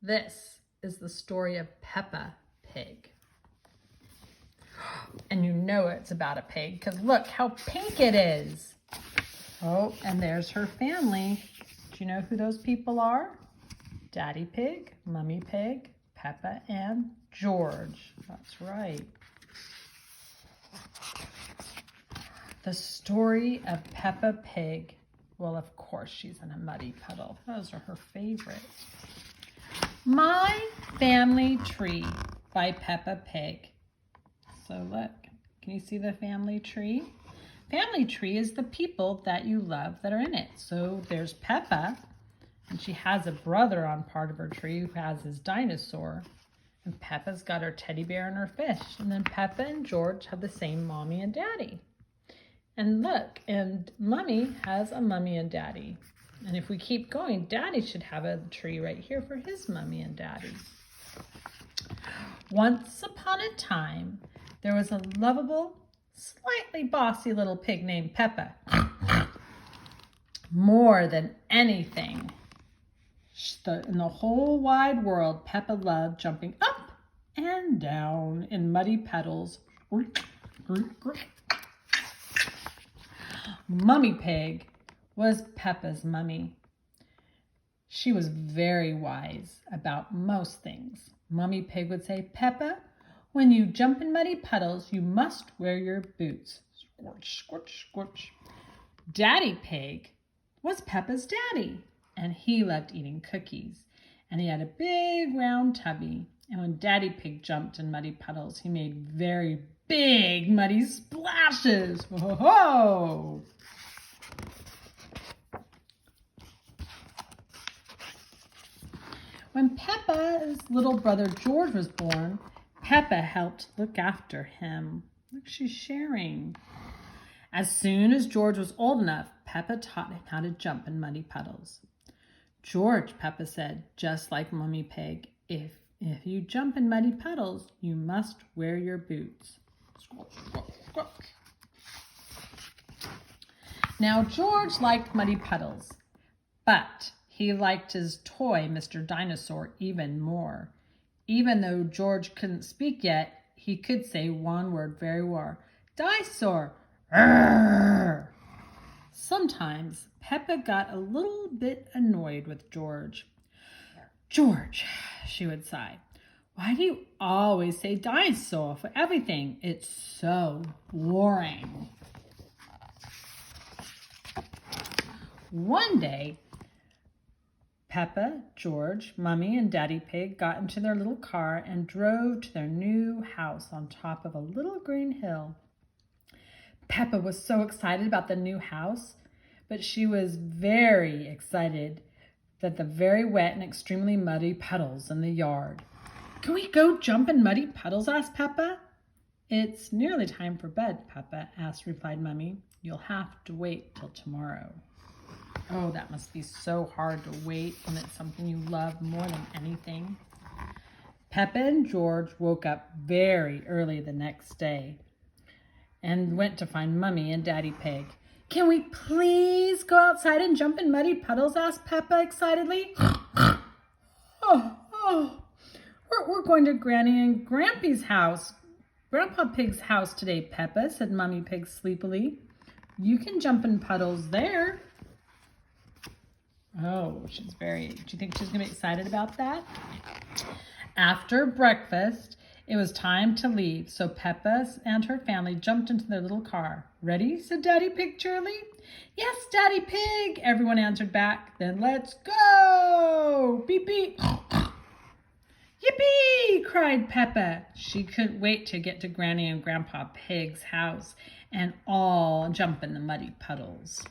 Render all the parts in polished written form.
This is the story of Peppa Pig. And you know it's about a pig because look how pink it is. Oh, and there's her family. Do you know who those people are? Daddy Pig, Mummy Pig, Peppa, and George. That's right. The story of Peppa Pig. Well, of course she's in a muddy puddle. Those are her favorites. My Family Tree by Peppa Pig. So look, can you see the family tree? Family tree is the people that you love that are in it. So there's Peppa, and she has a brother on part of her tree who has his dinosaur. And Peppa's got her teddy bear and her fish. And then Peppa and George have the same mommy and daddy. And look, and Mummy has a mummy and daddy. And if we keep going, Daddy should have a tree right here for his mummy and daddy. Once upon a time, there was a lovable, slightly bossy little pig named Peppa. More than anything in the whole wide world, Peppa loved jumping up and down in muddy puddles. Mummy Pig was Peppa's mummy. She was very wise about most things. Mummy Pig would say, "Peppa, when you jump in muddy puddles, you must wear your boots." Squirch, squirch, squirch. Daddy Pig was Peppa's daddy, and he loved eating cookies. And he had a big round tubby. And when Daddy Pig jumped in muddy puddles, he made very big muddy splashes. Ho, ho, ho. When Peppa's little brother George was born, Peppa helped look after him. Look, she's sharing. As soon as George was old enough, Peppa taught him how to jump in muddy puddles. "George," Peppa said, just like Mummy Pig, if you jump in muddy puddles, you must wear your boots." Now, George liked muddy puddles, but he liked his toy, Mr. Dinosaur, even more. Even though George couldn't speak yet, he could say one word very well. "Dinosaur!" Arr! Sometimes Peppa got a little bit annoyed with George. "George," she would sigh, "why do you always say dinosaur for everything? It's so boring." One day, Peppa, George, Mummy, and Daddy Pig got into their little car and drove to their new house on top of a little green hill. Peppa was so excited about the new house, but she was very excited that the very wet and extremely muddy puddles in the yard. "Can we go jump in muddy puddles?" asked Peppa. "It's nearly time for bed, Peppa," replied Mummy. "You'll have to wait till tomorrow." Oh, that must be so hard to wait when it's something you love more than anything. Peppa and George woke up very early the next day and went to find Mummy and Daddy Pig. "Can we please go outside and jump in muddy puddles?" asked Peppa excitedly. We're going to Granny and Grampy's house, Grandpa Pig's house today, Peppa," said Mummy Pig sleepily. "You can jump in puddles there." Oh, do you think she's going to be excited about that? After breakfast, it was time to leave, so Peppa and her family jumped into their little car. "Ready?" said Daddy Pig cheerily. "Yes, Daddy Pig," everyone answered back. "Then let's go! Beep, beep." "Yippee!" cried Peppa. She couldn't wait to get to Granny and Grandpa Pig's house and all jump in the muddy puddles.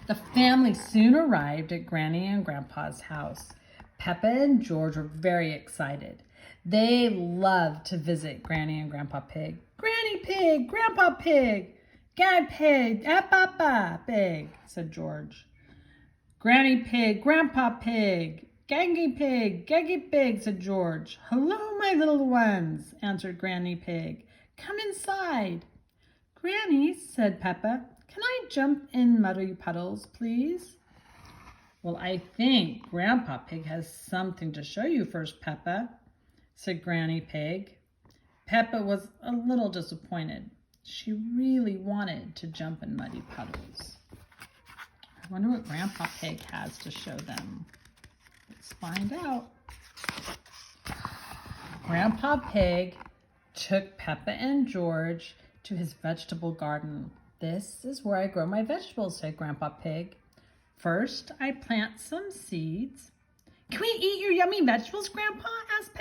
The family soon arrived at Granny and Grandpa's house. Peppa and George were very excited. They loved to visit Granny and Grandpa Pig. "Granny Pig, Grandpa Pig, Granny Pig, Papa Pig," said George. "Granny Pig, Grandpa Pig, Gangy Pig," said George. "Hello, my little ones," answered Granny Pig. "Come inside." "Granny," said Peppa, "can I jump in muddy puddles, please?" Well, I think Grandpa Pig has something to show you first, Peppa, said Granny Pig. Peppa was a little disappointed. She really wanted to jump in muddy puddles. I wonder what Grandpa Pig has to show them. Let's find out. Grandpa Pig took Peppa and George to his vegetable garden. This is where I grow my vegetables, said Grandpa Pig. First, I plant some seeds. Can we eat your yummy vegetables, Grandpa? Asked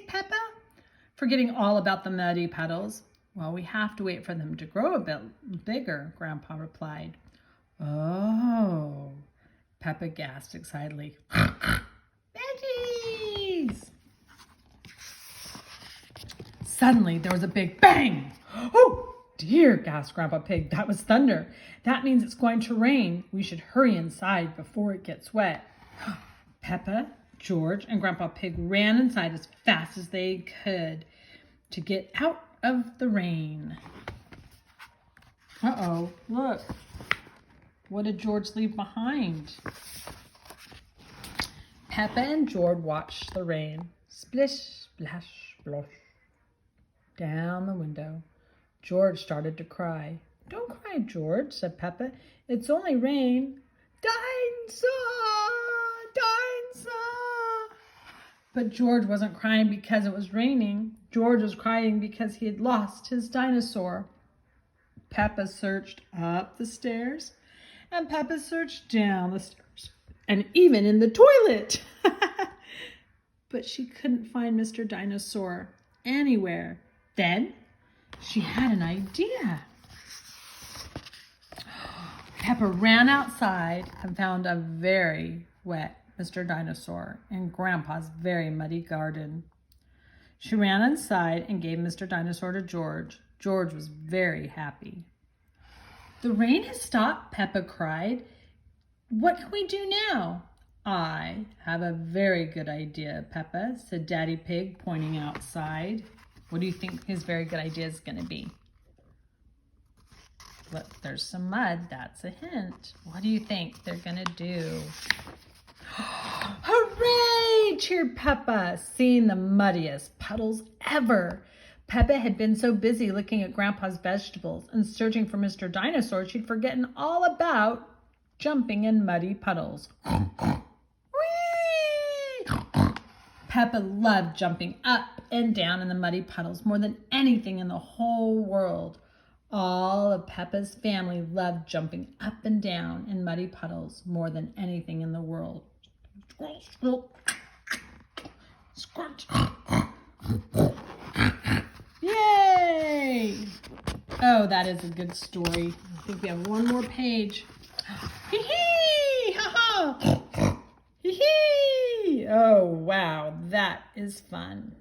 Peppa, forgetting all about the muddy puddles. Well, we have to wait for them to grow a bit bigger, Grandpa replied. Oh, Peppa gasped excitedly. Veggies! Suddenly, there was a big bang. Oh, dear, gasped Grandpa Pig. That was thunder. That means it's going to rain. We should hurry inside before it gets wet. Peppa, George, and Grandpa Pig ran inside as fast as they could to get out of the rain. Uh-oh, look. What did George leave behind? Peppa and George watched the rain. Splish, splash, splosh. Down the window. George started to cry. Don't cry, George, said Peppa. It's only rain. Dinosaur! Dinosaur! But George wasn't crying because it was raining. George was crying because he had lost his dinosaur. Peppa searched up the stairs, and Peppa searched down the stairs, and even in the toilet. But she couldn't find Mr. Dinosaur anywhere. Then she had an idea. Peppa ran outside and found a very wet Mr. Dinosaur in Grandpa's very muddy garden. She ran inside and gave Mr. Dinosaur to George. George was very happy. The rain has stopped, Peppa cried. What can we do now? I have a very good idea, Peppa, said Daddy Pig, pointing outside. What do you think his very good idea is going to be? Look, there's some mud. That's a hint. What do you think they're going to do? Hooray! Cheered Peppa, seeing the muddiest puddles ever. Peppa had been so busy looking at Grandpa's vegetables and searching for Mr. Dinosaur, she'd forgotten all about jumping in muddy puddles. Peppa loved jumping up and down in the muddy puddles more than anything in the whole world. All of Peppa's family loved jumping up and down in muddy puddles more than anything in the world. Yay! Oh, that is a good story. I think we have one more page. Hee-hee! Ha-ha! Hee-hee! Oh, wow, that is fun.